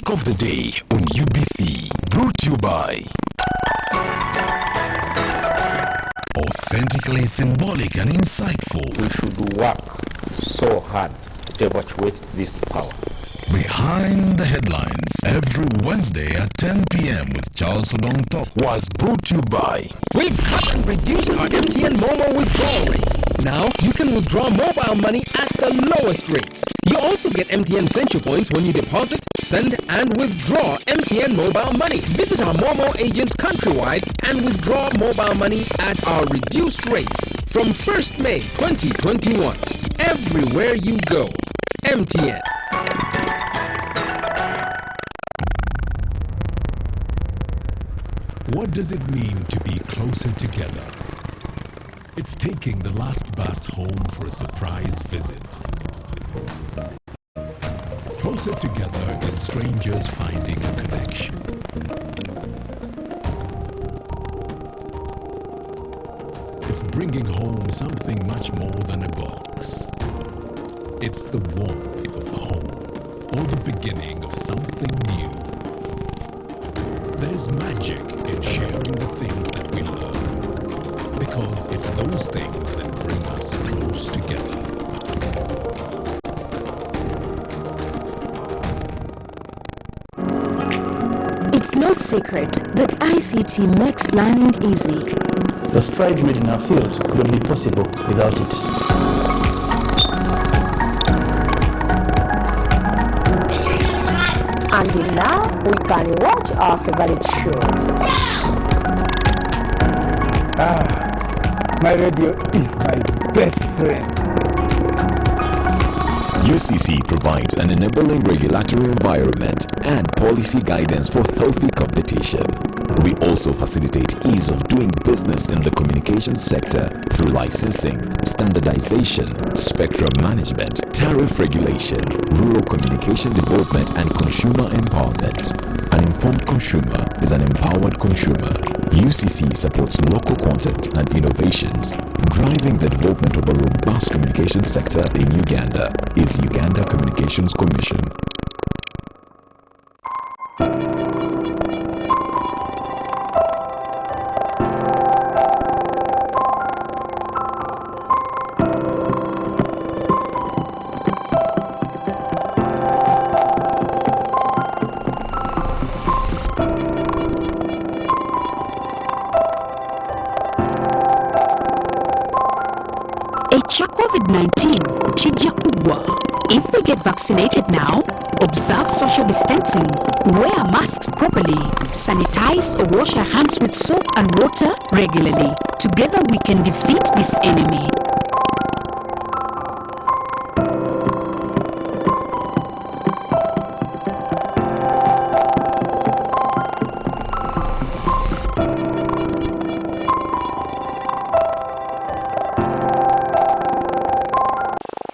Talk of the Day on UBC, brought to you by Authentically symbolic and insightful. We should work so hard to evacuate this power. Behind the Headlines, every Wednesday at 10 p.m. with Charles Odong Talk, was brought to you by We've cut and reduced our MTN Momo withdrawal rates. Now you can withdraw mobile money at the lowest rates. You also get MTN Central Points when you deposit, send, and withdraw MTN mobile money. Visit our Momo agents countrywide and withdraw mobile money at our reduced rates from 1st May 2021. Everywhere you go, MTN. What does it mean to be closer together? It's taking the last bus home for a surprise visit. Closer together is strangers finding a connection. It's bringing home something much more than a box. It's the warmth of home, or the beginning of something new. There's magic in sharing the things that we learned, because it's those things that bring us close together. It's no secret that ICT makes learning easy. The strides made in our field couldn't be possible without it. Until now, we can watch our favorite show. My radio is my best friend. UCC provides an enabling regulatory environment and policy guidance for healthy competition. We also facilitate ease of doing business in the communications sector through licensing, standardization, spectrum management, tariff regulation, rural communication development, and consumer empowerment. An informed consumer is an empowered consumer. UCC supports local content and innovations. Driving the development of a robust communication sector in Uganda is Uganda Communications Commission. COVID-19, chijja kubwa. If we get vaccinated now, observe social distancing, wear masks properly, sanitize or wash our hands with soap and water regularly. Together we can defeat this enemy.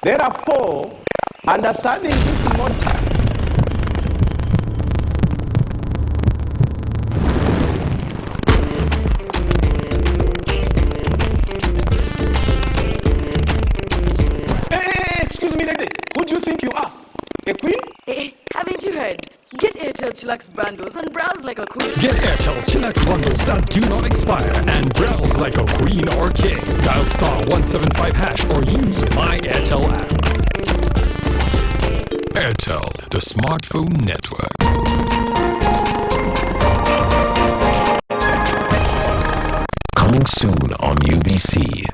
Therefore, understanding this model. Hey, excuse me, lady. Who do you think you are? A queen? Hey, haven't you heard? Get Airtel Chillax bundles and browse like a queen. Get Airtel Chillax bundles that do not expire and browse like a queen or king. Dial *175# or use My Airtel app. Airtel, the smartphone network. Coming soon on UBC.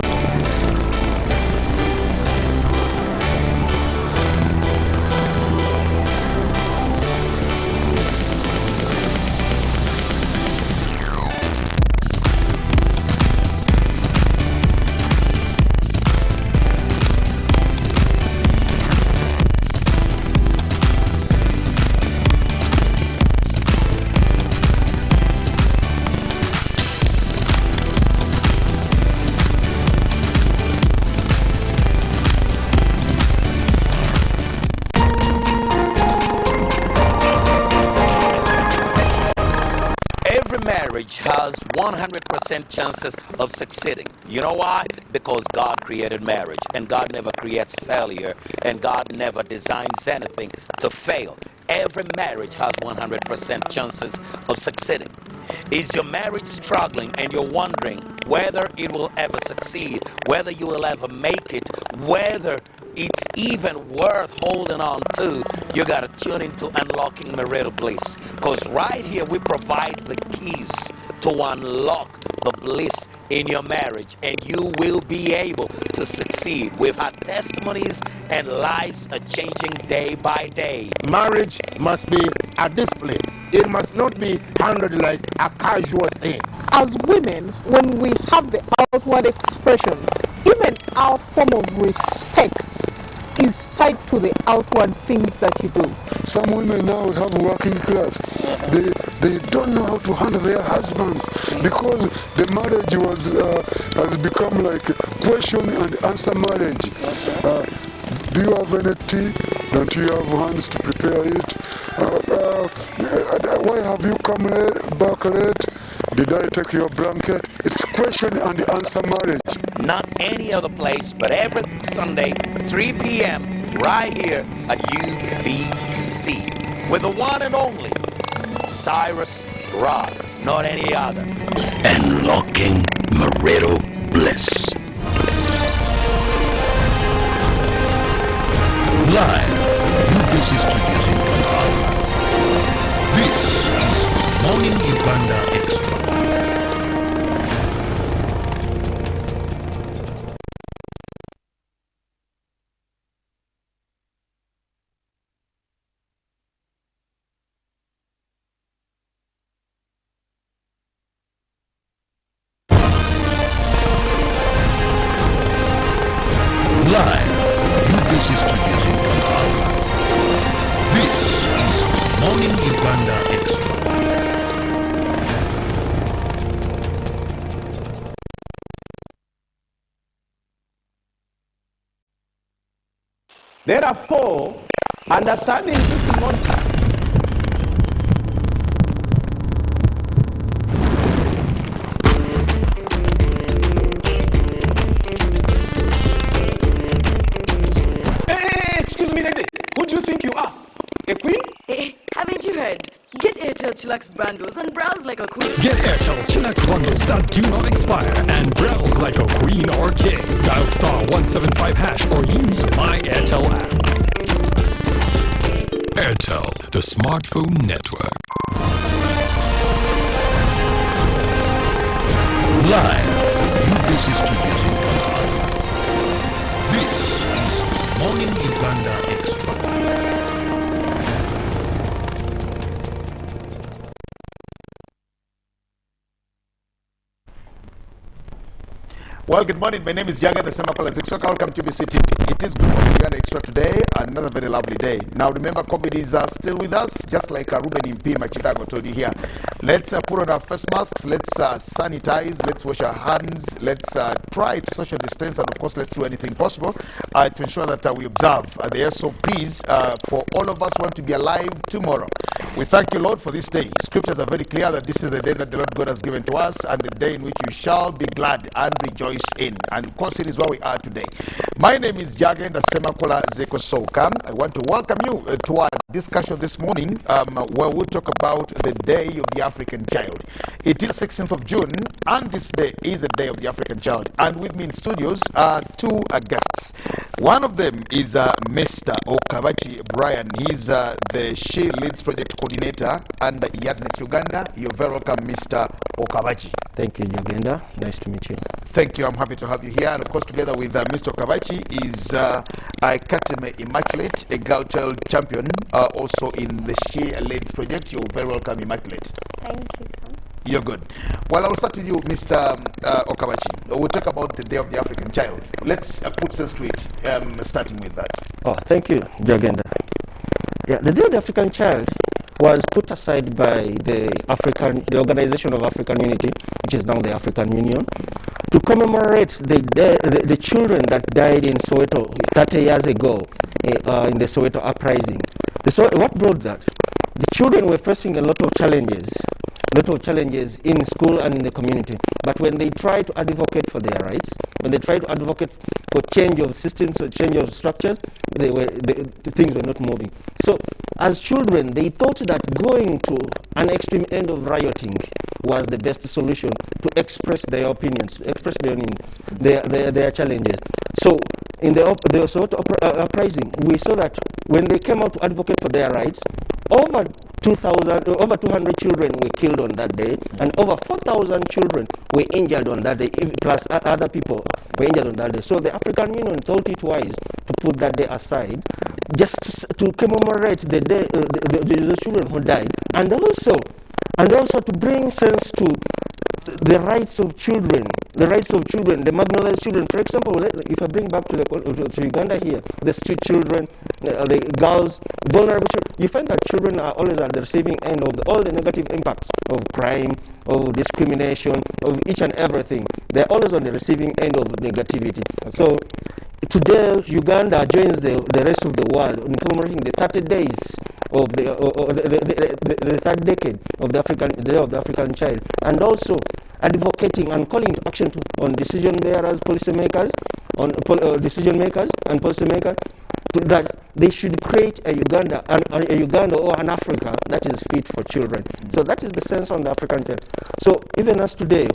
Marriage has 100% chances of succeeding. You know why? Because God created marriage, and God never creates failure, and God never designs anything to fail. every marriage has 100% chances of succeeding. Is your marriage struggling and you're wondering whether it will ever succeed, whether you will ever make it, whether it's even worth holding on to? You got to tune into Unlocking Marital Bliss, because right here we provide the keys to unlock the bliss in your marriage, and you will be able to succeed. We've had testimonies, and lives are changing day by day. Marriage must be a discipline. It must not be handled like a casual thing. As women, when we have the outward expression, even our form of respect is tied to the outward things that you do. Some women now have working class. They don't know how to handle their husbands because the marriage has become like question and answer marriage. Do you have any tea? Don't you have hands to prepare it? Why have you come back late? Did I take your blanket? It's question and answer marriage. Not any other place, but every Sunday, 3 p.m., right here at UBC, with the one and only Cyrus Rod, not any other. Unlocking Marital Bliss. Live from UBC Studios in Kampala. This is Morning Uganda Extra. Live from UBC Studios in Kampala. This is Morning Uganda Extra. Therefore, understanding this model. Excuse me, lady. Who do you think you are? A queen? Hey, haven't you heard? Get Airtel Chillax bundles and browse like a queen. Get Airtel Chillax bundles that do not expire and browse like a queen or king. Dial *175# or use My Airtel app. Airtel, the smartphone network. Live from UBC Studios in Kampala. This is Morning Uganda Extra. Well, good morning. My name is Jagan Semakola. Welcome to UBC TV. It is Good Morning Uganda Extra today. Another very lovely day. Now, remember, COVID is still with us, just like Ruben Impi Machirago told you here. Let's put on our face masks. Let's sanitize. Let's wash our hands. Let's try to social distance. And, of course, let's do anything possible to ensure that we observe the SOPs for all of us who want to be alive tomorrow. We thank you, Lord, for this day. Scriptures are very clear that this is the day that the Lord God has given to us and the day in which you shall be glad and rejoice in. And of course, it is where we are today. My name is Jagenda Semakola Zekosoka. I want to welcome you to our discussion this morning where we'll talk about the Day of the African Child. It is 16th of June, and this day is the Day of the African Child. And with me in studios are two guests. One of them is Mr. Okabachi Brian. He's the She Leads Project Coordinator under Yadnet Uganda. You're very welcome, Mr. Okabachi. Thank you, Jagenda. Nice to meet you. Thank you. I'm happy to have you here. And of course, together with Mr. Okabachi is Kateme Immaculate, a girl child champion, also in the She Leads Project. You're very welcome, Immaculate. Thank you, sir. You're good. Well, I'll start with you, Mr. Okabachi. We'll talk about the Day of the African Child. Let's put sense to it, starting with that. Oh, thank you, Jagenda. Yeah, the Day of the African Child was put aside by the Organization of African Unity, which is now the African Union, to commemorate the children that died in Soweto 30 years ago in the Soweto uprising. What brought that? The children were facing a lot of challenges in school and in the community. But when they try to advocate for their rights, when they try to advocate for change of systems or change of structures, the things were not moving. So as children, they thought that going to an extreme end of rioting was the best solution to express their opinions, express their challenges. So in the uprising, we saw that when they came out to advocate for their rights, over 200 children were killed on that day, and over 4,000 children were injured on that day, plus other people were injured on that day. So the African Union thought it wise to put that day aside, just to commemorate the day, the children who died, and also to bring sense to the rights of children, the marginalized children. For example, if I bring back to Uganda here, the street children, the girls, vulnerable children, you find that children are always at the receiving end of all the negative impacts of crime, of discrimination, of each and everything. They're always on the receiving end of negativity. Okay. So today, Uganda joins the rest of the world in commemorating the 30 days of the third decade of the Day of the African Child, and also advocating and calling to action on decision bearers, policymakers, on decision makers and policymakers, that they should create a Uganda or an Africa that is fit for children. So that is the sense on the African child. So even as today,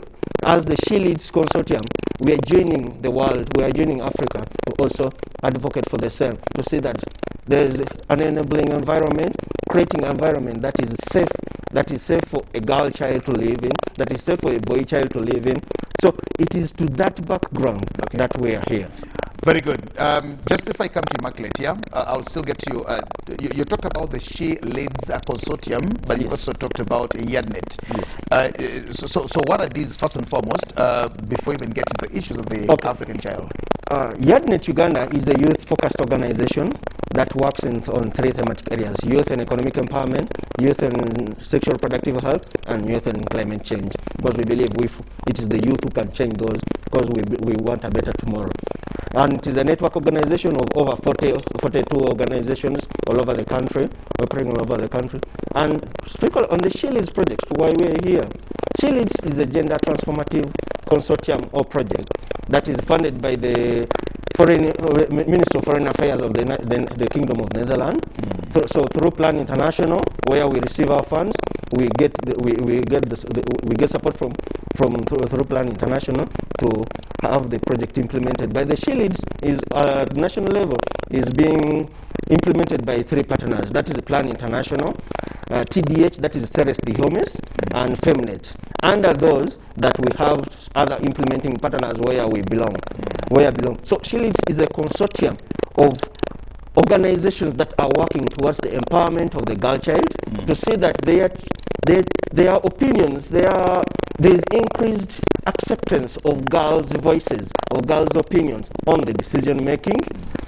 as the She Leads Consortium, we are joining the world, we are joining Africa to also advocate for the same, to see that there is an enabling environment, creating an environment that is safe for a girl child to live in, that is safe for a boy child to live in. So it is to that background that we are here. Very good. Just before I come to Immaculate, I'll still get to you. You talked about the She Leads Consortium, but you also talked about Yadnet. Yes. So what are these, first and foremost, before we even get into the issues of the African child? Yadnet Uganda is a youth-focused organization that works on three thematic areas: youth and economic empowerment, youth and sexual reproductive health, and youth and climate change. Because we believe it is the youth who can change those, because we want a better tomorrow. And it is a network organization of over 42 organizations all over the country, operating all over the country. And speaking on the She Leads project, why we are here. She Leads is a gender transformative consortium or project that is funded by the Minister of Foreign Affairs of the Kingdom of Netherlands. So through Plan International, where we receive our funds, we get support through Plan International to have the project implemented. By the She Leads is at national level is being implemented by three partners. That is Plan International, TDH, that is Teres de Homes, and Femnet. Under those that we have other implementing partners where we belong. So She Leads is a consortium of organizations that are working towards the empowerment of the girl child, to see that their opinions, there is increased acceptance of girls' voices, of girls' opinions on the decision making.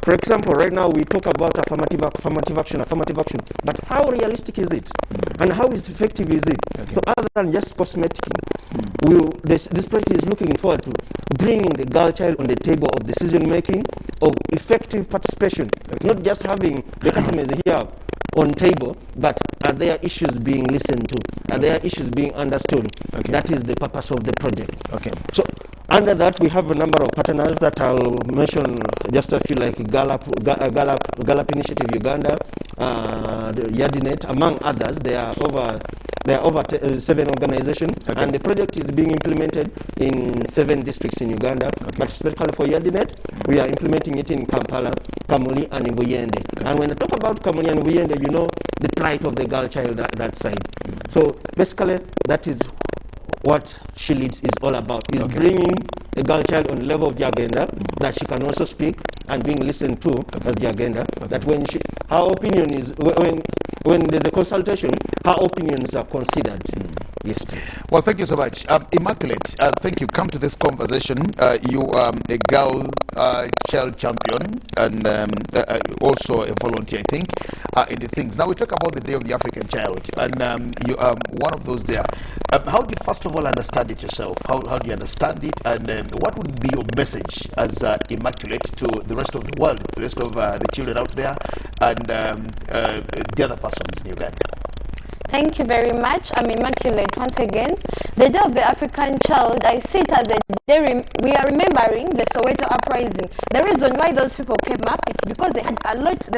For example, right now we talk about affirmative action, but how realistic is it? And how effective is it? Okay. So other than just cosmetic, this project is looking forward to bringing the girl child on the table of decision making, of effective participation, not just having the customers here on table, but are their issues being listened to? Are their issues being understood? That is the purpose of the project. So under that, we have a number of partners that I'll mention just a few, like Gallup Initiative Uganda, the Yadinet, among others. There are over 7 organizations, and the project is being implemented in 7 districts in Uganda. But especially for Yadinet, we are implementing it in Kampala, Kamuli, and in Buyende. And when I talk about Kamuli and Buyende, you know the plight of the girl child that side. So basically, that is what She Leads is all about, is bringing a girl child on the level of the agenda, that she can also speak and being listened to as the agenda, that when her opinion is, when there's a consultation, her opinions are considered. Yes. Well, thank you so much. Immaculate, thank you. Come to this conversation. You are a girl child champion and also a volunteer, I think, in the things. Now we talk about the Day of the African Child, and you are one of those there. How do you first of all understand it yourself? How do you understand it, and what would be your message as Immaculate to the rest of the world, the rest of the children out there, and the other persons in Uganda? Thank you very much. I'm Immaculate once again. The Day of the African Child, I see it as a day we are remembering the Soweto uprising. The reason why those people came up, it's because they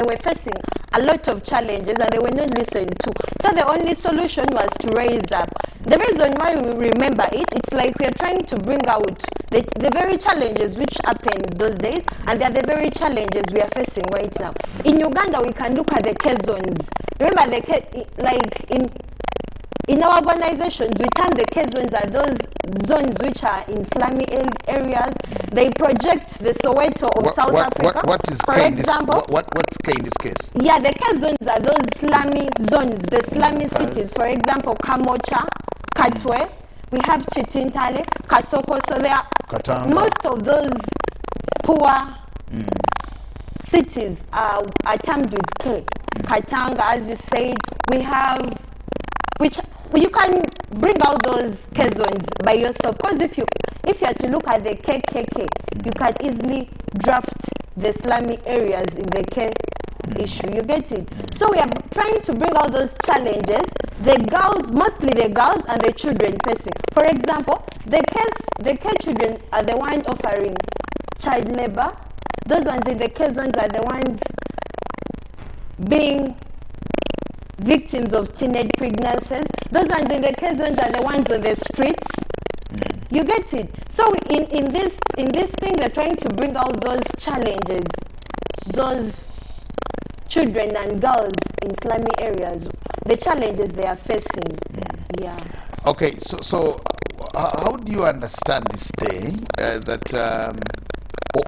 were facing a lot of challenges and they were not listened to. So the only solution was to raise up. The reason why we remember it, it's like we are trying to bring out the very challenges which happened those days, and they are the very challenges we are facing right now. In Uganda, we can look at the K zones. Remember, in our organizations, we term the K zones are those zones which are in slummy areas. They project the Soweto of South Africa. What is for K example? What's K in this case? Yeah, the K zones are those slummy zones, the slummy cities. For example, Kamocha, Katwe, we have Chitintale, Kasoko. So there are Katanga. most of those poor cities are termed with K. Katanga, as you said, we have, which you can bring out those K zones by yourself, because if you are to look at the KKK, you can easily draft the slummy areas in the K issue. You get it? So we are trying to bring out those challenges, the girls, mostly the girls and the children facing. For example, the K children are the ones offering child labor. Those ones in the K zones are the ones being victims of teenage pregnancies. Those ones in the K zones are the ones on the streets. You get it? So in this thing, we're trying to bring out those challenges, those children and girls in slummy areas, the challenges they are facing. Yeah. Okay, so how do you understand this day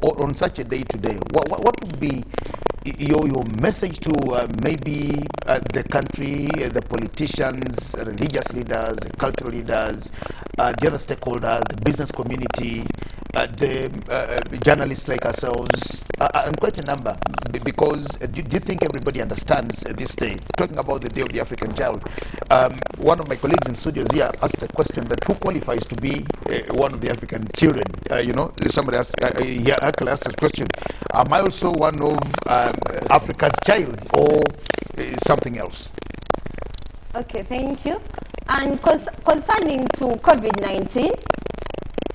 or on such a day today? What would be your message to maybe the country, the politicians, religious leaders, cultural leaders, the other stakeholders, the business community, the journalists like ourselves, and quite a number, because do you think everybody understands this day? Talking about the Day of the African Child, one of my colleagues in studios here asked a question that who qualifies to be one of the African children? Somebody asked, actually asked a question, am I also one of Africa's child or something else? Okay, thank you. And concerning to COVID-19,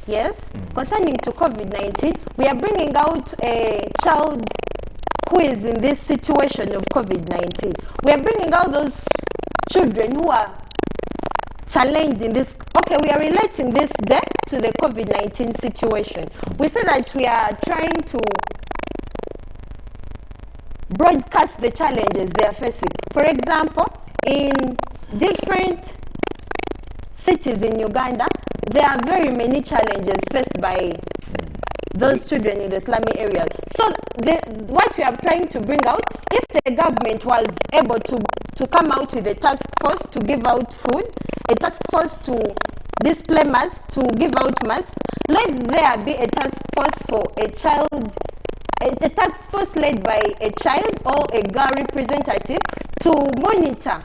yes, concerning to COVID-19, we are bringing out a child who is in this situation of COVID-19. We are bringing out those children who are challenged in this. Okay, we are relating this day to the COVID-19 situation. We say that we are trying to broadcast the challenges they are facing. For example, in different cities in Uganda, there are very many challenges faced by those children in the slummy areas. So what we are trying to bring out, if the government was able to come out with a task force to give out food, a task force to display masks, to give out masks, let there be a task force for a child, a task force led by a child or a girl representative to monitor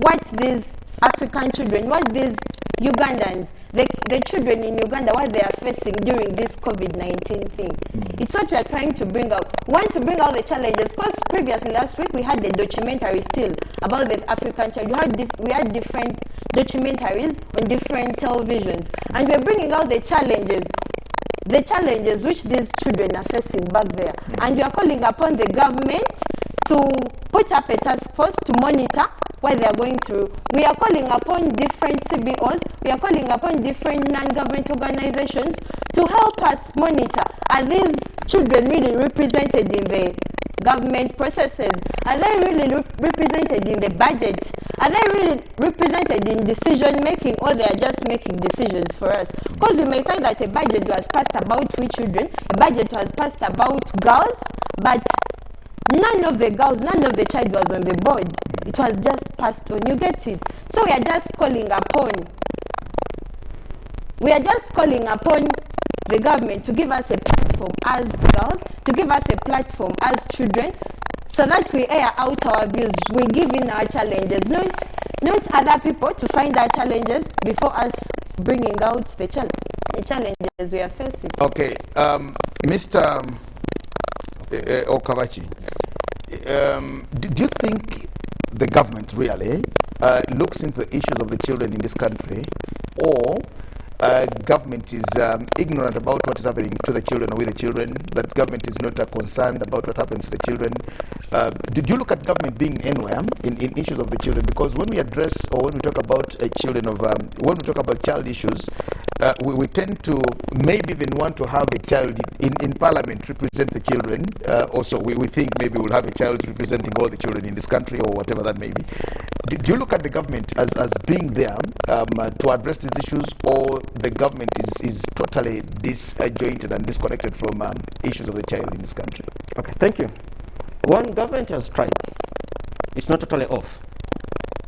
what these African children, what these Ugandans, the children in Uganda, what they are facing during this COVID-19 thing. It's what we are trying to bring out. We want to bring out the challenges, because previously last week we had the documentary still about the African child. We had different documentaries on different televisions, and we are bringing out the challenges which these children are facing back there. And we are calling upon the government to put up a task force to monitor what they are going through. We are calling upon different CBOs, we are calling upon different non-government organizations to help us monitor. Are these children really represented in the government processes? Are they really represented in the budget? Are they really represented in decision making, or they are just making decisions for us? Because you may find that a budget was passed about we children, a budget was passed about girls, but none of the girls, none of the child was on the board. It was just passed on. You get it? So we are just calling upon the government to give us a platform as girls, to give us a platform as children, so that we air out our views. We give in our challenges, not other people to find our challenges before us bringing out the challenges we are facing. Okay, Mr. Okabachi, do you think the government really looks into the issues of the children in this country, or government is ignorant about what is happening to the children or with the children, that government is not concerned about what happens to the children. Did you look at government being anywhere in issues of the children? Because when we address or when we talk about children of, when we talk about child issues, we tend to maybe even want to have a child in parliament represent the children. Also, we think maybe we'll have a child representing all the children in this country or whatever that may be. Do you look at the government as being there to address these issues, or the government is totally disjointed and disconnected from issues of the child in this country? Okay, thank you. One, government has tried. It's not totally off.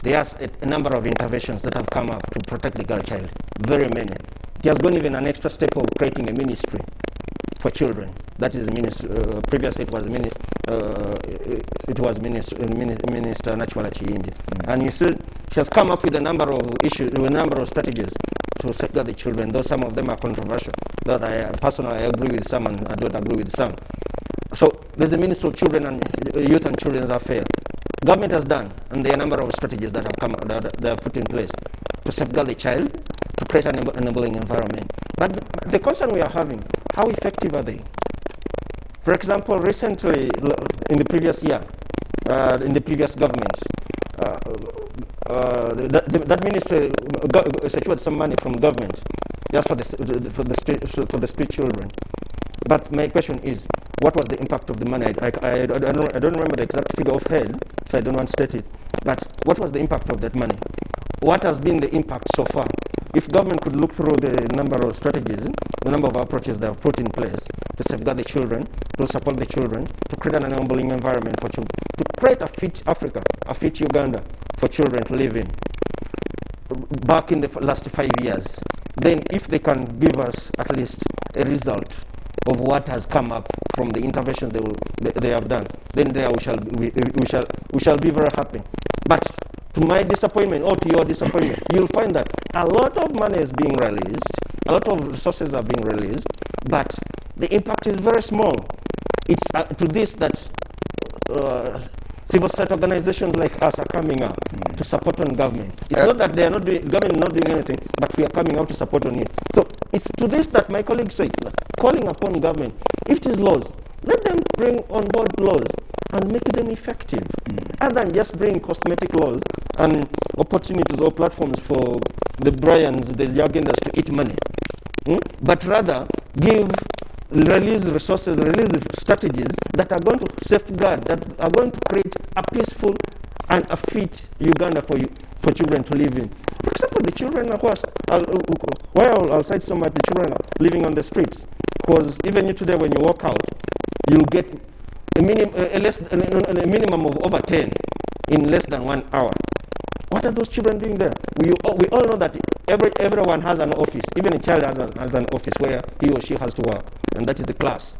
There are a number of interventions that have come up to protect the girl child, very many. It has gone even an extra step of creating a ministry for children. That is the ministry. Previously, it was Minister Nachwala Chiyindi, and you see, she has come up with a number of issues, a number of strategies to safeguard the children. Though some of them are controversial, that I personally agree with some and I don't agree with some. So there's the Ministry of Children and Youth and Children's Affairs. Government has done, and there are a number of strategies that have come that they have put in place to safeguard the child, to create an enabling environment. But the concern we are having, how effective are they? For example, recently, in the previous year, in the previous government, that ministry secured some money from government just for the street children. But my question is, what was the impact of the money? I don't remember the exact figure of head, so I don't want to state it. But what was the impact of that money? What has been the impact so far? If government could look through the number of strategies, the number of approaches they have put in place to safeguard the children, to support the children, to create an enabling environment for children, to create a fit Africa, a fit Uganda for children to live in, back in the last 5 years, then if they can give us at least a result of what has come up from the intervention they have done, then there we shall be very happy. But to my disappointment, or to your disappointment, you'll find that a lot of money is being released, a lot of resources are being released, but the impact is very small. It's to this that civil society organizations like us are coming up to support on government. It's not that they are not doing, government is not doing anything, but we are coming out to support on it. So it's to this that my colleague said, calling upon government, if it is laws, let them bring on board laws and make them effective, other than just bring cosmetic laws and opportunities or platforms for the Bryans, the Ugandas to eat money, but rather release resources, release strategies that are going to safeguard, that are going to create a peaceful and a fit Uganda for children to live in. For example, the children why I'll cite so much the children living on the streets, because even today when you walk out, you'll get a minimum of over 10 in less than 1 hour. What are those children doing there? We all know that everyone has an office. Even a child has an office where he or she has to work, and that is the class.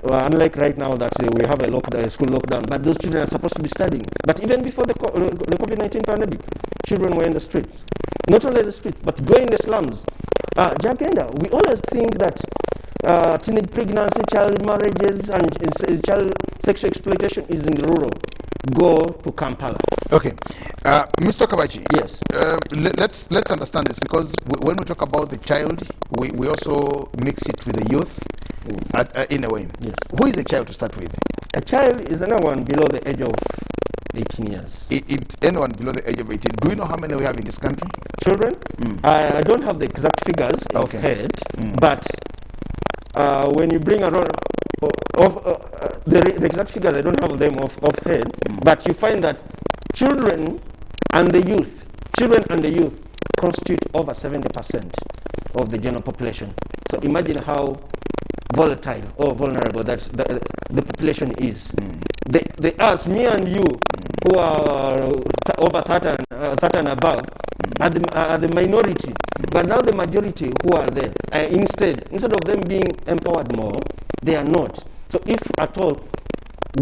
Unlike right now that we have a school lockdown, but those children are supposed to be studying. But even before the COVID-19 pandemic, children were in the streets. Not only the streets, but going in the slums. Jagenda, we always think that teenage pregnancy, child marriages, and child sexual exploitation is in the rural. Go to Kampala. Okay, Mr. Kabachi. Yes. Let's understand this, because when we talk about the child, we also mix it with the youth. In a way. Yes. Who is a child to start with? A child is anyone below the age of 18 years. Anyone below the age of 18. Do you know how many we have in this country? Children? I don't have the exact figures of head, but when you bring around the exact figures, I don't have them of head, but you find that children and the youth constitute over 70% of the general population. So imagine how volatile or vulnerable that the population is. They ask me and you, who are over 30 and above, are the minority, but now the majority who are there, instead of them being empowered more, they are not. So if at all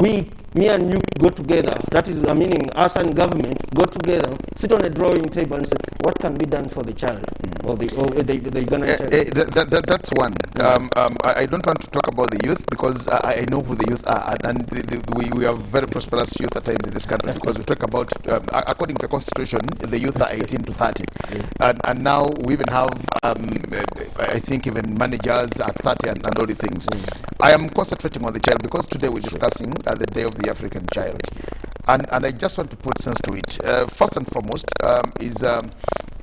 we me and you go together, that is, meaning us and government, go together, sit on a drawing table and say, what can be done for the child, or the Ugandan child? That's one. I don't want to talk about the youth because I know who the youth are, and we are very prosperous youth at times in this country because we talk about, according to the constitution, the youth are 18 to 30. And now we even have, I think, even managers at 30 and all these things. I am concentrating on the child because today we're discussing the Day of the African Child. And I just want to put sense to it. First and foremost is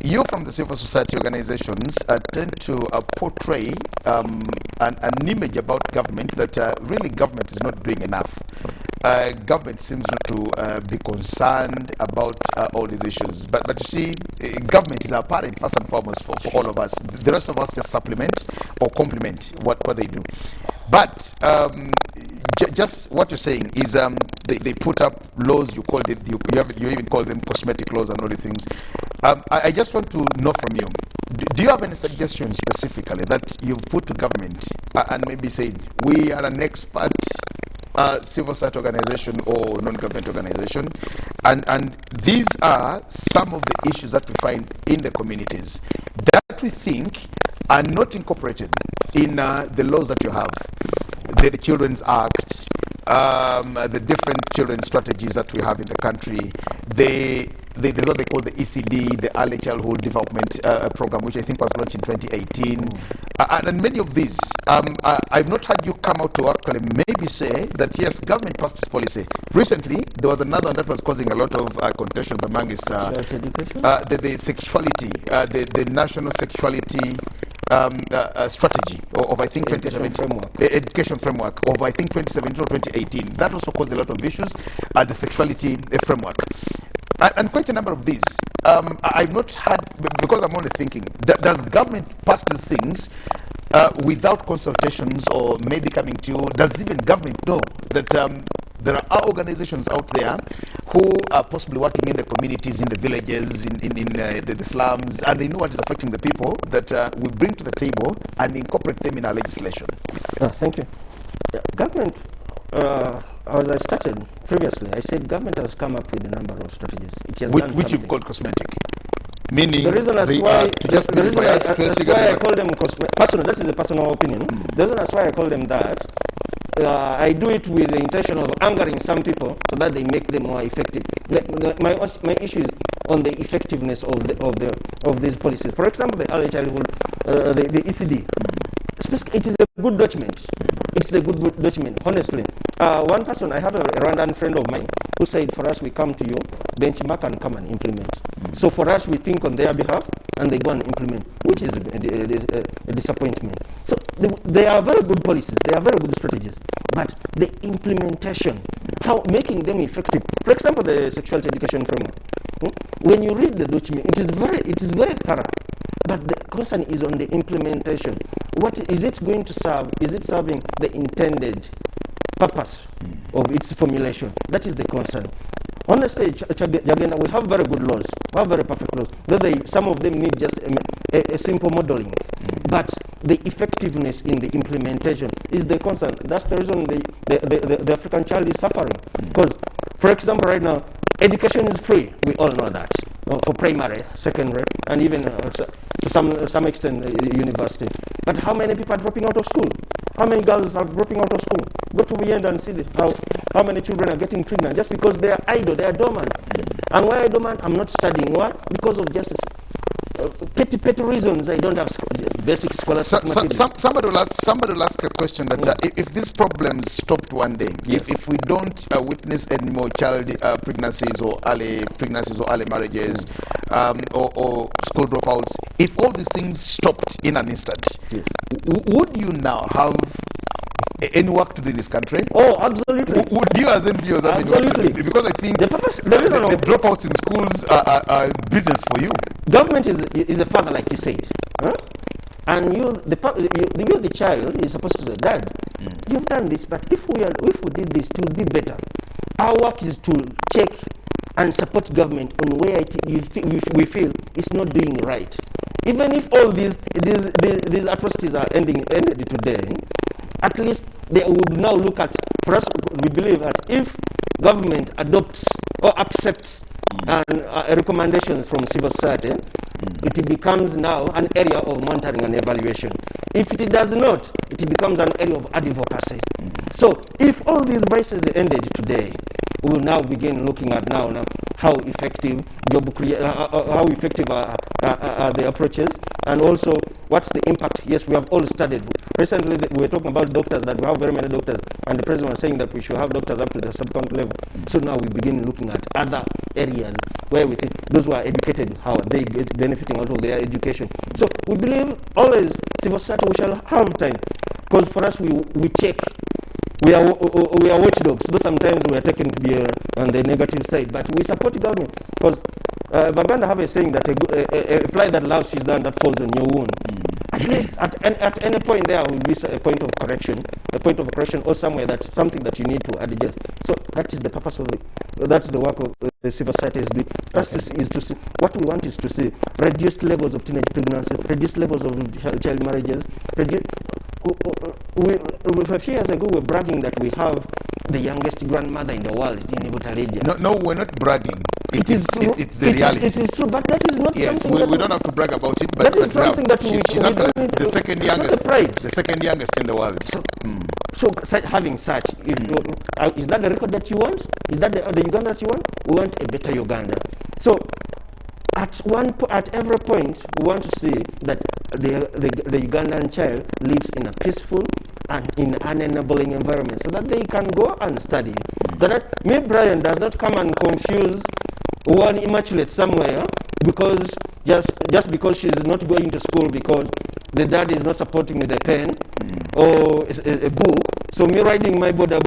you from the civil society organizations tend to portray an image about government that really government is not doing enough. Government seems not to be concerned about all these issues. But you see, government is apparent first and foremost for all of us. The rest of us just supplement or complement what they do. But just what you're saying is they put up laws, you even call them cosmetic laws and all these things. I just want to know from you, do you have any suggestions specifically that you've put to government and maybe said, we are an expert civil society organization or non-government organization, and these are some of the issues that we find in the communities that we think are not incorporated in the laws that you have, the Children's Act, the different children's strategies that we have in the country, there's what they call the ECD, the Early Childhood Development Program, which I think was launched in 2018. And many of these, I've not had you come out to actually maybe say that, yes, government passed this policy. Recently, there was another one that was causing a lot of contentions amongst the sexuality, the national sexuality strategy of I think 2017 education framework of I think 2017 or 2018. That also caused a lot of issues. The sexuality framework. And quite a number of these, I've not had, because I'm only thinking, does government pass these things without consultations or maybe coming to you? Does even government know that there are organizations out there who are possibly working in the communities, in the villages, in the slums, and they know what is affecting the people that we bring to the table and incorporate them in our legislation? Thank you. Government, as I started previously, I said government has come up with a number of strategies. It has done which you've called cosmetic. Meaning the reason as why I call them personal, that is a personal opinion. The reason as why I call them that, I do it with the intention of angering some people so that they make them more effective. My issue is on the effectiveness of these policies. For example, the early childhood, the ECD. It is a good document. It's a good document, honestly. One person, I have a Rwandan friend of mine who said, for us, we come to you, benchmark and come and implement. So for us, we think on their behalf and they go and implement, which is a disappointment. So they are very good policies, they are very good strategies, but the implementation, how making them effective. For example, the sexuality education framework. When you read the document, it is very thorough. But the concern is on the implementation. What is it going to serve? Is it serving the intended purpose of its formulation? That is the concern. Honestly, Uganda, we have very good laws. We have very perfect laws. Some of them need just a simple modeling. But the effectiveness in the implementation is the concern. That's the reason the African child is suffering. Because, for example, right now, education is free. We all know that. For primary, secondary, and even to some extent university. But how many people are dropping out of school? How many girls are dropping out of school? Go to Uganda and see how many children are getting pregnant just because they are idle, they are dormant. And why are dormant? I'm not studying. Why? Because of just petty reasons. I don't have basic scholarship material. Somebody will ask a question that if these problems stopped one day, if we don't witness any more child pregnancies or early marriages or school dropouts, if all these things stopped in an instant, would you now have any work to do in this country? Oh, absolutely. Would you as NGOs have any work to do? Because I think the dropouts in schools are business for you. Government is a father, like you said. And the child, is supposed to say, Dad, you've done this, but if we did this, it would be better. Our work is to check and support government on where we feel it's not doing right. Even if all these atrocities are ended today, at least they would now look at, for us, we believe that if government adopts or accepts recommendations from civil society, it becomes now an area of monitoring and evaluation. If it does not, it becomes an area of advocacy. So if all these voices ended today, we will now begin looking at now how effective how effective are the approaches, and also what's the impact. Yes, we have all studied. Recently, we were talking about doctors, that we have very many doctors, and the president was saying that we should have doctors up to the sub-county level. So now we begin looking at other areas where we think those who are educated, how they get benefiting out of their education. So we believe always civil society, we shall have time, because for us we check. We are watchdogs, though sometimes we are taken to be on the negative side, but we support the government, because Baganda have a saying that a fly that loves fish down that falls on your wound. At least at any point there will be a point of correction, or somewhere that something that you need to adjust. So that is the purpose of that's the work of the civil society is doing. What we want is to see reduced levels of teenage pregnancy, reduced levels of child marriages, a few years ago, we were bragging that we have the youngest grandmother in the world in Ibutaleja. No, we're not bragging. It is true. It's the reality. It is true, but that is not something we don't have to brag about it. But that is something that she's actually the second youngest. The second youngest in the world. So having such, is that the record that you want? Is that the Uganda that you want? We want a better Uganda. So at every point, we want to see that the Ugandan child lives in a peaceful and in an enabling environment, so that they can go and study. That me, Brian, does not come and confuse one immaculate somewhere because just because she's not going to school because the dad is not supporting with a pen or a book. So me riding my border,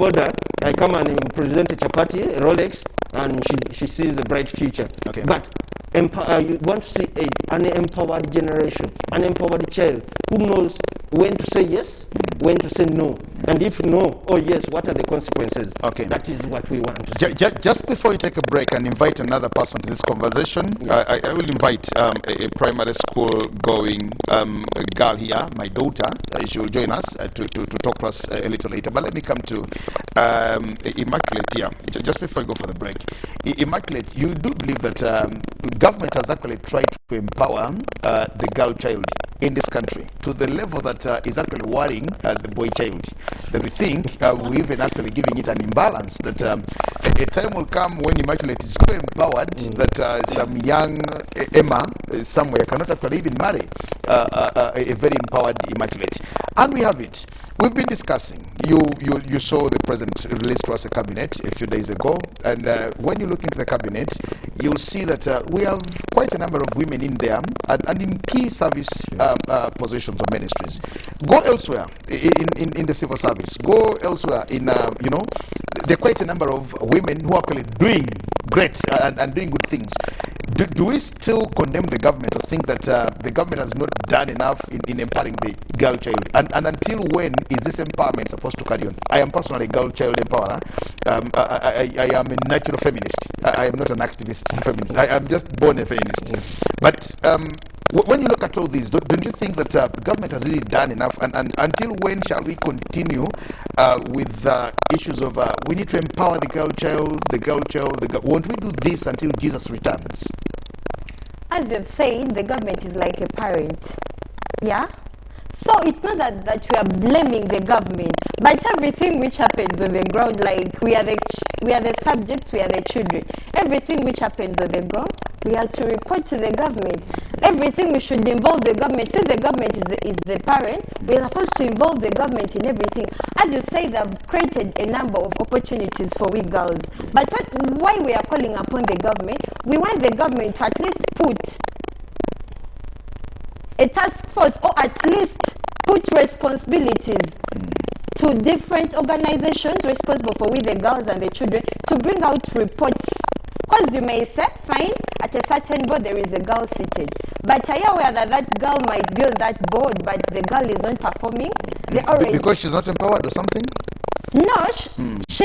I come and present a chapati, a Rolex, and she sees a bright future. Okay. But you want to see an empowered generation, an empowered child who knows when to say yes, when to say no, and if no or yes, what are the consequences? Okay. That is what we want to see. Just before you take a break and invite another person to this conversation, I will invite a primary school going girl here, my daughter. She will join us to talk to us a little later. But let me come to Immaculate here, just before I go for the break. Immaculate, you do believe that government has actually tried to empower the girl child in this country to the level that is actually worrying the boy child. That we think we're even actually giving it an imbalance. That a time will come when Immaculate is so empowered that some young Emma somewhere cannot actually even marry a very empowered Immaculate. And we have it. We've been discussing. You saw the president released to us a cabinet a few days ago, and when you look into the cabinet, you'll see that we have quite a number of women in there and in key service positions or ministries. Go elsewhere in the civil service. Go elsewhere in there are quite a number of women who are actually doing great and doing good things. Do we still condemn the government or think that the government has not done enough in empowering the girl child? And until when is this empowerment supposed to carry on? I am personally a girl child empowerer. I am a natural feminist. I am not an activist feminist. I am just born a feminist. But when you look at all these, don't you think that the government has really done enough? And until when shall we continue with issues of we need to empower the girl child, won't we do this until Jesus returns? As you've said, the government is like a parent. Yeah? So it's not that we are blaming the government, but everything which happens on the ground, like we are the subjects, we are the children. Everything which happens on the ground, we have to report to the government. Everything we should involve the government. Since the government is the parent, we're supposed to involve the government in everything. As you say, they've created a number of opportunities for we girls. But why we are calling upon the government, we want the government to at least put a task force, or at least put responsibilities to different organizations responsible for with the girls and the children to bring out reports. Because you may say, fine, at a certain board there is a girl seated. But are you aware that girl might be on that board, but the girl is not performing? Because she's not empowered or something? No, she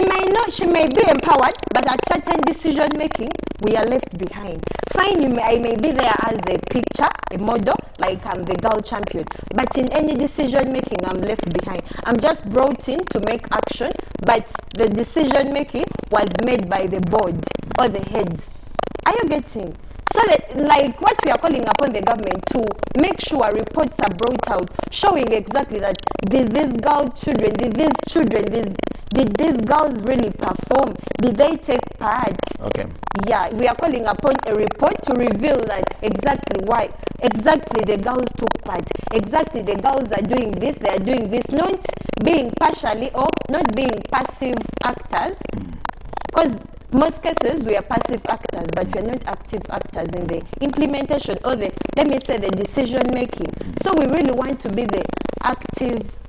may be empowered, but at certain decision making, we are left behind. Fine, I may be there as a picture, a model, like I'm the girl champion, but in any decision making, I'm left behind. I'm just brought in to make action, but the decision making was made by the board or the heads. Are you getting? So like what we are calling upon the government to make sure reports are brought out showing exactly that did these girls really perform? Did they take part? Okay. Yeah, we are calling upon a report to reveal that exactly why, exactly the girls took part, exactly the girls are doing this, they are doing this, not being partially or not being passive actors. Because most cases we are passive actors, but we are not active actors in the implementation or the, let me say, the decision making. So we really want to be the active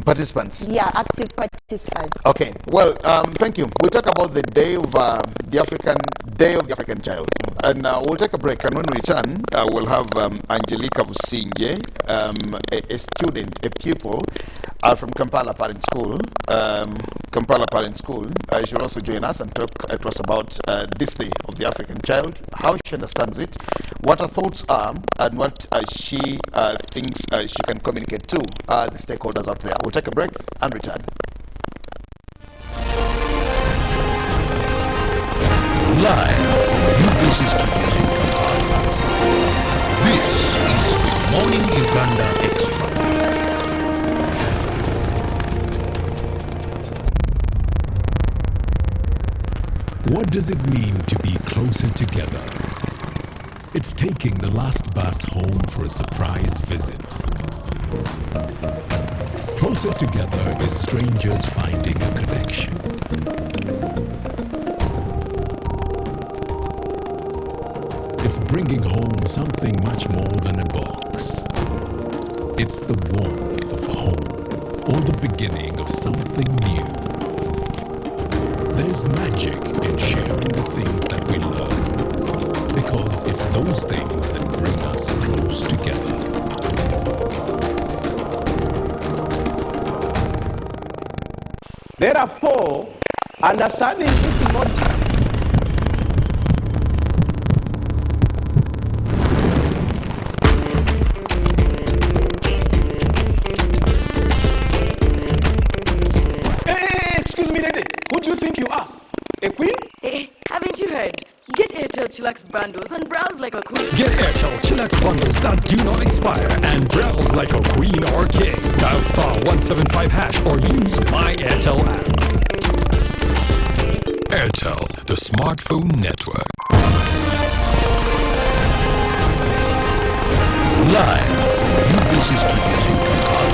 participants. Yeah, active participants. Okay. Well, thank you. We'll talk about the Day of the African Child, and we'll take a break. And when we return, we'll have Angelica Businje, a student, a pupil from Kampala Parent School. She will also join us and talk to us about this Day of the African Child, how she understands it, what her thoughts are, and what she thinks she can communicate to the stakeholders out there. We'll take a break and return. Live from UBC Studios in Kampala, this is Good Morning Uganda Extra. What does it mean to be closer together? It's taking the last bus home for a surprise visit. Closer together is strangers finding a connection. It's bringing home something much more than a box. It's the warmth of home, or the beginning of something new. There's magic in sharing the things that we love, because it's those things that bring us close together. Therefore, understanding this model excuse me, lady. Who do you think you are? A queen? Hey, haven't you heard? Get Airtel Chillax bundles and browse like a queen. Get Airtel Chillax bundles that do not expire and browse like a queen or king. Dial *175# or use My Airtel app. Airtel, the smartphone network. Live from UBC Studios in Kampala,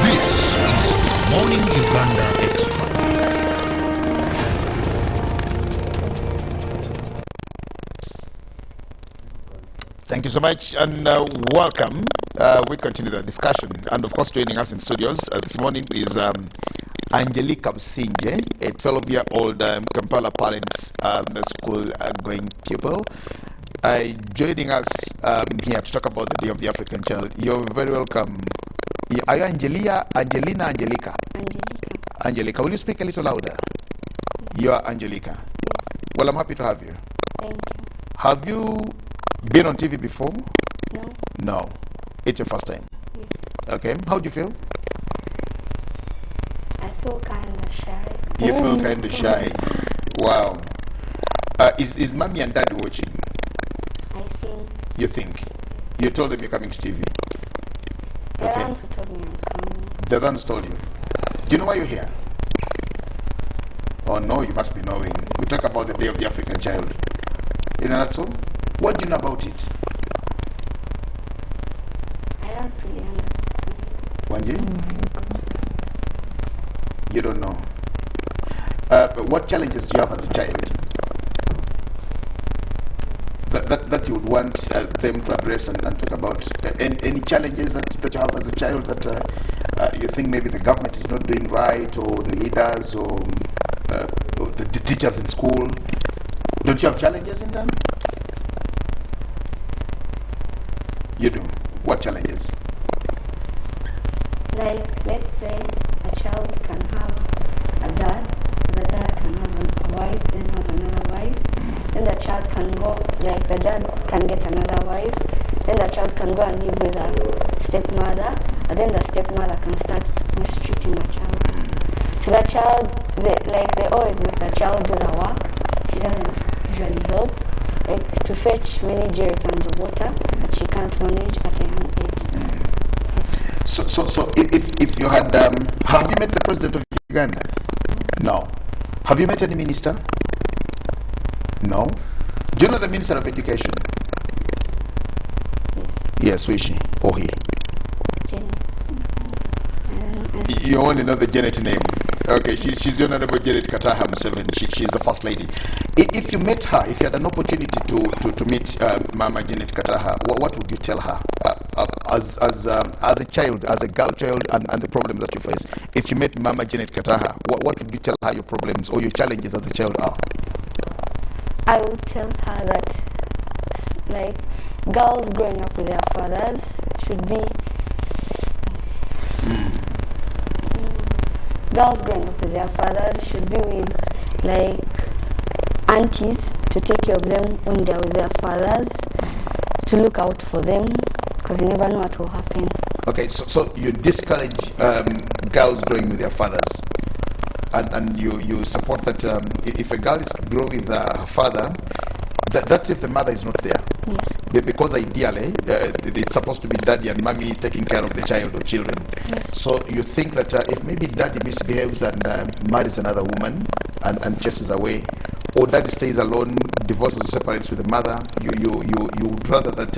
this is Good Morning Uganda Extra. Thank you so much, and welcome. We continue the discussion, and of course, joining us in studios this morning is Angelica Businje, a 12-year-old Kampala Parents school-going pupil. Joining us here to talk about the Day of the African Child. You're very welcome. Are you Angelina, Angelica? Angelica, will you speak a little louder? You are Angelica. Well, I'm happy to have you. Thank you. Have you been on TV before? No. No. It's your first time? Yes. Okay. How do you feel? I feel kind of shy. You feel kind of shy. Wow. Is mommy and daddy watching? I think. You think? You told them you're coming to TV? They're the ones who told me I'm coming. They're the ones who told you. Do you know why you're here? Oh no, you must be knowing. We talk about the Day of the African Child. Isn't that so? What do you know about it? I don't really understand. Wanji? You don't know. What challenges do you have as a child that you would want them to address and talk about? Any challenges that you have as a child that you think maybe the government is not doing right, or the leaders, or the teachers in school? Don't you have challenges in them? You do. What challenges? Like, let's say a child can have a dad, the dad can have a wife, then has another wife, then the child can go, like the dad can get another wife, then the child can go and live with a stepmother, and then the stepmother can start mistreating the child. So the child, they always make the child do the work. She doesn't usually help, like to fetch many jerrycans of water that she can't manage at a young age. So if you had, have you met the president of Uganda? No. Have you met any minister? No. Do you know the minister of education? Yes, who is she? Or he? You only know the Janet name. Okay, she's the Honorable Janet Kataha Museveni. She's the first lady. If you met her, if you had an opportunity to meet Mama Janet Kataha, what would you tell her as a child, as a girl child, and the problems that you face? If you met Mama Janet Kataha, what would you tell her your problems or your challenges as a child are? I would tell her that, like, girls growing up with their fathers should be girls growing up with their fathers should be with, like, aunties to take care of them when they're with their fathers, to look out for them, because you never know what will happen. Okay, so you discourage girls growing with their fathers, and you support that if a girl is to grow with her father, that's if the mother is not there. Yes. Because ideally, it's supposed to be daddy and mommy taking care of the child or children. Yes. So you think that if maybe daddy misbehaves and marries another woman and chases away, or daddy stays alone, divorces or separates with the mother, you would rather that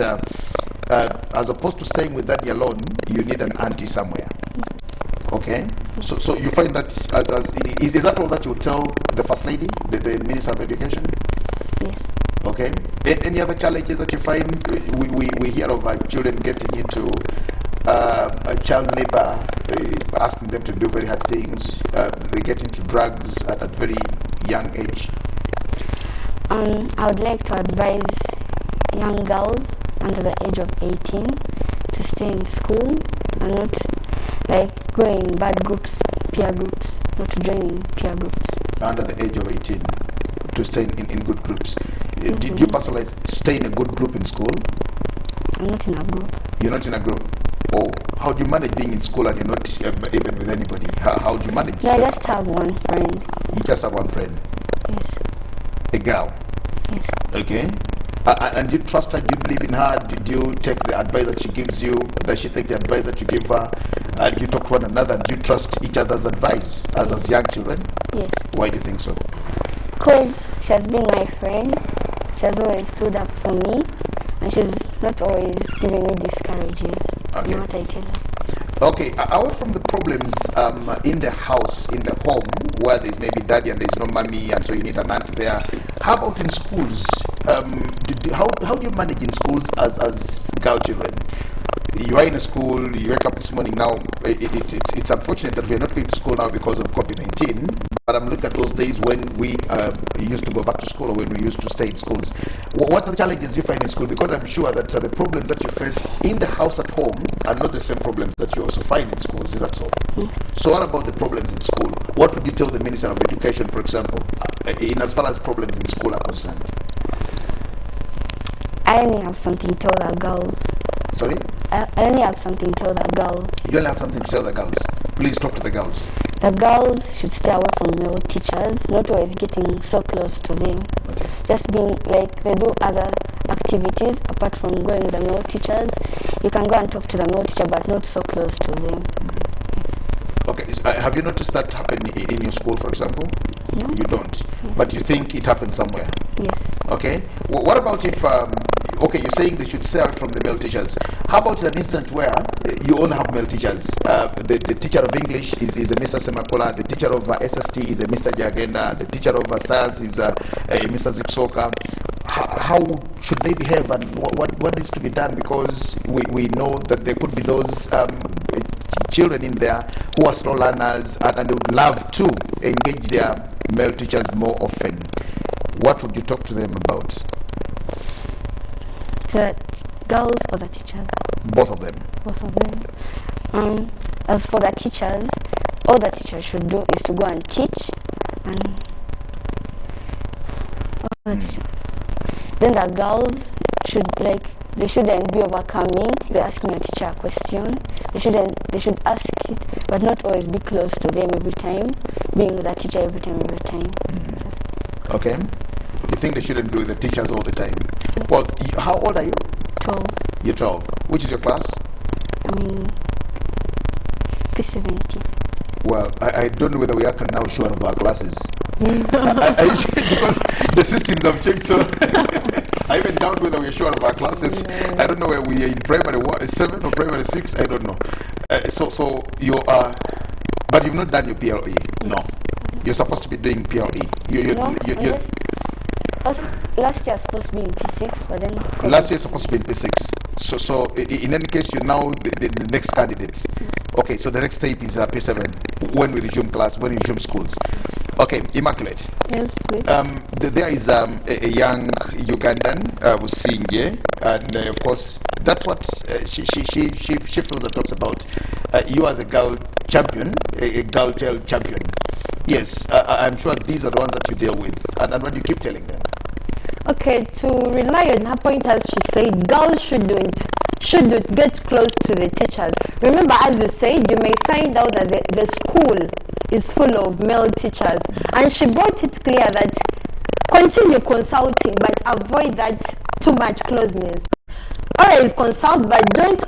as opposed to staying with daddy alone, you need an auntie somewhere. Okay, so you find that is that all that you tell the first lady, the Minister of Education? Yes. Okay. Any other challenges that you find? We hear of children getting into child labor, asking them to do very hard things. They get into drugs at a very young age. I would like to advise young girls under the age of 18 to stay in school and not, like, go in bad groups, peer groups, not to join in peer groups. Under the age of 18, to stay in good groups. Did you personally stay in a good group in school? I'm not in a group. You're not in a group? Oh, how do you manage being in school and you're not even with anybody? How do you manage? Yeah, I just have one friend. You just have one friend? Yes. A girl? Yes. Okay. And you trust her? Do you believe in her? Did you take the advice that she gives you? Does she take the advice that you give her? Do you talk to one another? And do you trust each other's advice as young children? Yes. Why do you think so? Because she has been my friend. She has always stood up for me. And she's not always giving me discourages in what I tell her. Okay, away from the problems in the house, in the home, where there's maybe daddy and there's no mommy, and so you need an aunt there. How about in schools? How do you manage in schools as girl children? You are in a school, you wake up this morning now. It's unfortunate that we are not going to school now because of COVID-19, but I'm looking at those days when we used to go back to school or when we used to stay in schools. What are the challenges you find in school? Because I'm sure that the problems that you face in the house at home are not the same problems that you also find in schools, is that so? So what about the problems in school? What would you tell the Minister of Education, for example, in as far as problems in school are concerned? I only have something to tell the girls. Sorry? I only have something to tell the girls. You only have something to tell the girls. Please talk to the girls. The girls should stay away from male teachers, not always getting so close to them. Just being, like, they do other activities apart from going with the male teachers. You can go and talk to the male teacher, but not so close to them. Okay, have you noticed that happen in your school, for example? No. You don't, but you think it happened somewhere? Yes. Okay, what about if, okay, you're saying they should stay away from the male teachers. How about in an instant where you only have male teachers? The teacher of English is a Mr. Semakola, the teacher of SST is a Mr. Jagenda, the teacher of science is a Mr. Zipsoka. How should they behave, and what needs to be done? Because we know that there could be those children in there who are slow learners and they would love to engage their male teachers more often. What would you talk to them about? The girls or the teachers? Both of them. Both of them. As for the teachers, all the teacher should do is to go and teach, and all the teacher. Then the girls should they shouldn't be overcoming. They're asking a teacher a question. They should ask it, but not always be close to them every time, being with the teacher every time. Okay. You think they shouldn't be with the teachers all the time? Well, how old are you? 12. You're 12. Which is your class? I mean, P70. Well, I don't know whether we are now sure of our classes. Are you sure? Because the systems have changed, so I even doubt whether we're sure of our classes. I don't know where we are in primary 7 or primary 6. I don't know. So you are, but you've not done your PLE. No, you're supposed to be doing PLE. Last year was supposed to be in P6, but then last year is supposed to be in P6. So in any case, you're now the next candidates. Okay, so the next step is P7 when we resume class, when we resume schools. Okay, Immaculate. Yes, please. There is a young Ugandan Businje, and of course that's what she feels and talks about. You as a girl champion, a girl child champion. Yes, I'm sure these are the ones that you deal with, and what you keep telling them. Okay, to rely on her point, as she said, girls shouldn't get close to the teachers. Remember, as you said, you may find out that the school is full of male teachers, and she brought it clear that continue consulting, but avoid that too much closeness. Always consult, but don't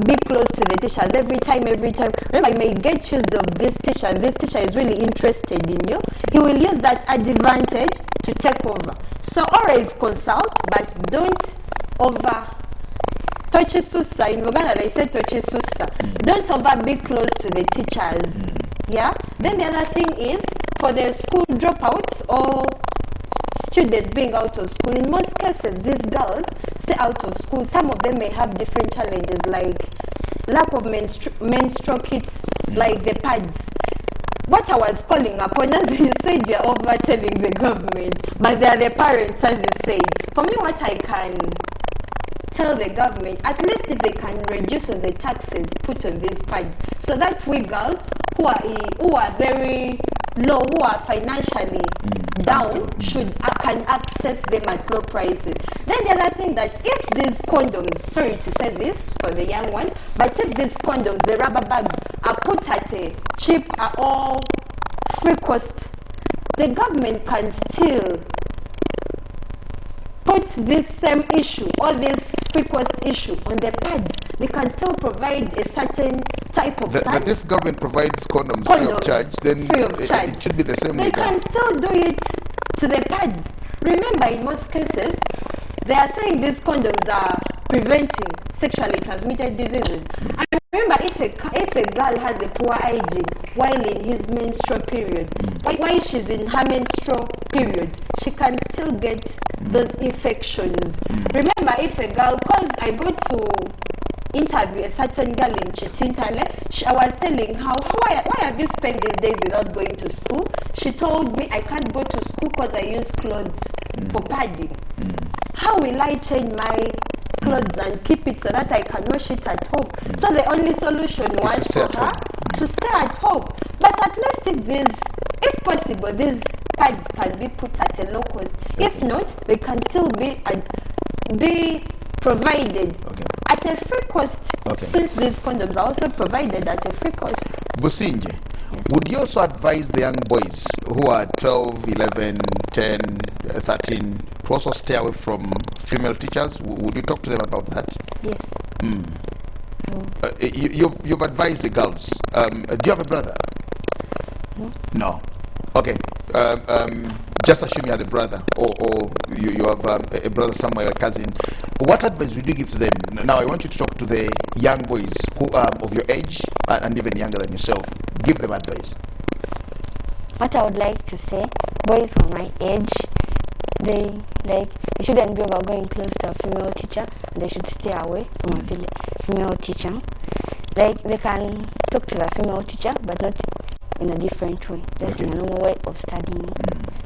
be close to the teachers every time. Remember, you may get used of this teacher, and this teacher is really interested in you. He will use that advantage to take over. So always consult, but don't Tochisusa. In Uganda, they say Tochisusa. Don't be close to the teachers. Yeah? Then the other thing is, for the school dropouts or students being out of school, in most cases, these girls stay out of school. Some of them may have different challenges like lack of menstrual kits, like the pads. What I was calling upon, as you said, you're over telling the government, but they are the parents, as you said. For me, what I can tell the government, at least if they can reduce the taxes put on these pads, so that we girls who are very low, who are financially down, can access them at low prices. Then the other thing, that if these condoms, sorry to say this for the young ones, but if these condoms, the rubber bags, are put at a cheap or free cost, the government can still put this same issue or this free cost issue on the pads. They can still provide a certain type of pad. But if government provides condoms free of charge, then it should be the same. They can still do it to the pads. Remember, in most cases, they are saying these condoms are preventing sexually transmitted diseases. And remember, if a girl has a poor hygiene while in his menstrual period, while she's in her menstrual period, she can still get those infections. Remember, if a girl, because I go to interview a certain girl in Chitintale, I was telling her, why have you spent these days without going to school? She told me, I can't go to school because I use clothes for padding. How will I change my clothes and keep it so that I can wash it at home? So the only solution was for her to stay at home. But at least if possible, these pads can be put at a low cost. If not, they can still be provided at a free cost, since these condoms are also provided at a free cost. Businje, would you also advise the young boys who are 12, 11, 10, 13 to also stay away from female teachers? Would you talk to them about that? Yes. You've advised the girls. Do you have a brother? No. Okay. Just assume you had a brother, or you have a brother somewhere, a cousin. What advice would you give to them? Now, I want you to talk to the young boys who are of your age and even younger than yourself. Give them advice. What I would like to say, boys from my age, they shouldn't be about going close to a female teacher. They should stay away from a female teacher. Like, they can talk to the female teacher, but not in a different way, just in a normal way of studying.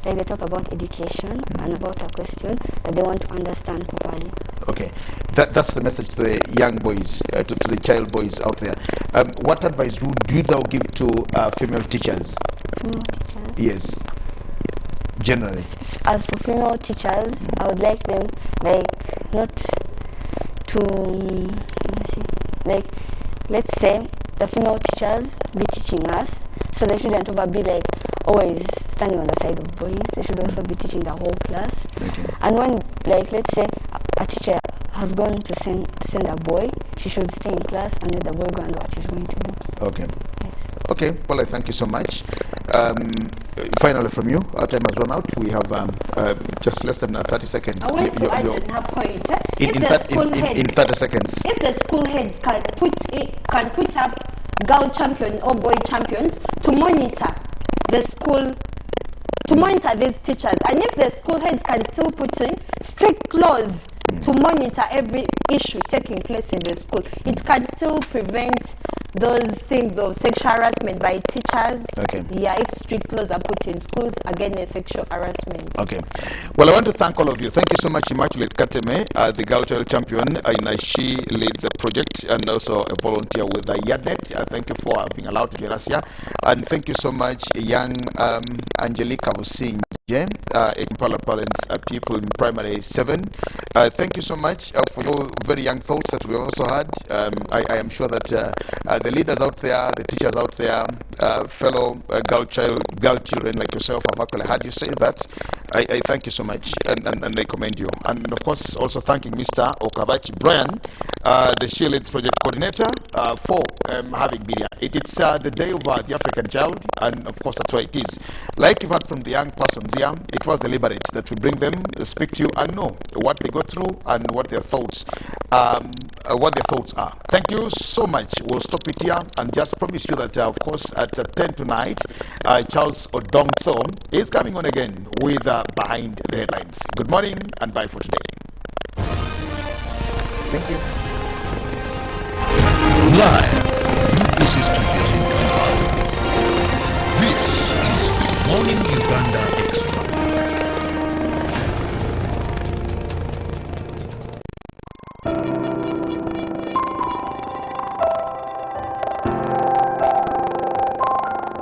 Like, they talk about education and about a question that they want to understand properly. Okay, that's the message to the young boys, to the child boys out there. What advice do you thou give to female teachers? Female teachers? Yes, generally. As for female teachers, I would like them, like, not to, like, let's say the female teachers be teaching us, so they shouldn't ever be like always standing on the side of boys. They should also be teaching the whole class. Okay. And when, like, let's say a teacher has gone to send a boy, she should stay in class and let the boy go and do what he's going to do. Okay. Okay, well, I thank you so much. Finally, from you, our time has run out. We have just less than 30 seconds. I want to add another point. In 30 seconds. If the school heads can put up girl champion or boy champions to monitor the school, to monitor these teachers, and if the school heads can still put in strict laws to monitor every issue taking place in the school, it can still prevent those things of sexual harassment by teachers. Okay. Yeah, if strict laws are put in schools against sexual harassment. Okay. Well, I want to thank all of you. Thank you so much, Immaculate Kateme, the girl child champion. She leads a project and also a volunteer with the Yardnet. Thank you for being allowed to join us here. And thank you so much, young Angelica Wusinje, Impala parents, people in primary 7. Thank you so much for your very young thoughts that we also had. I am sure that the leaders out there, the teachers out there, fellow girl children like yourself, I've actually heard you say that. I thank you so much and I commend you. And of course, also thanking Mr. Okabachi Brian, the She Leads Project Coordinator, for having been here. It's the day of the African child, and of course, that's why it is. Like you've heard from the young persons here, it was deliberate that we bring them, speak to you, and know what they go through and what their thoughts are. Thank you so much. We'll stop it here and just promise you that, of course, at 10 tonight, Charles Odong Thorne is coming on again with Behind the Headlines. Good morning and bye for today. Thank you. Live from UBC Studios in Kampala. This is Good Morning Uganda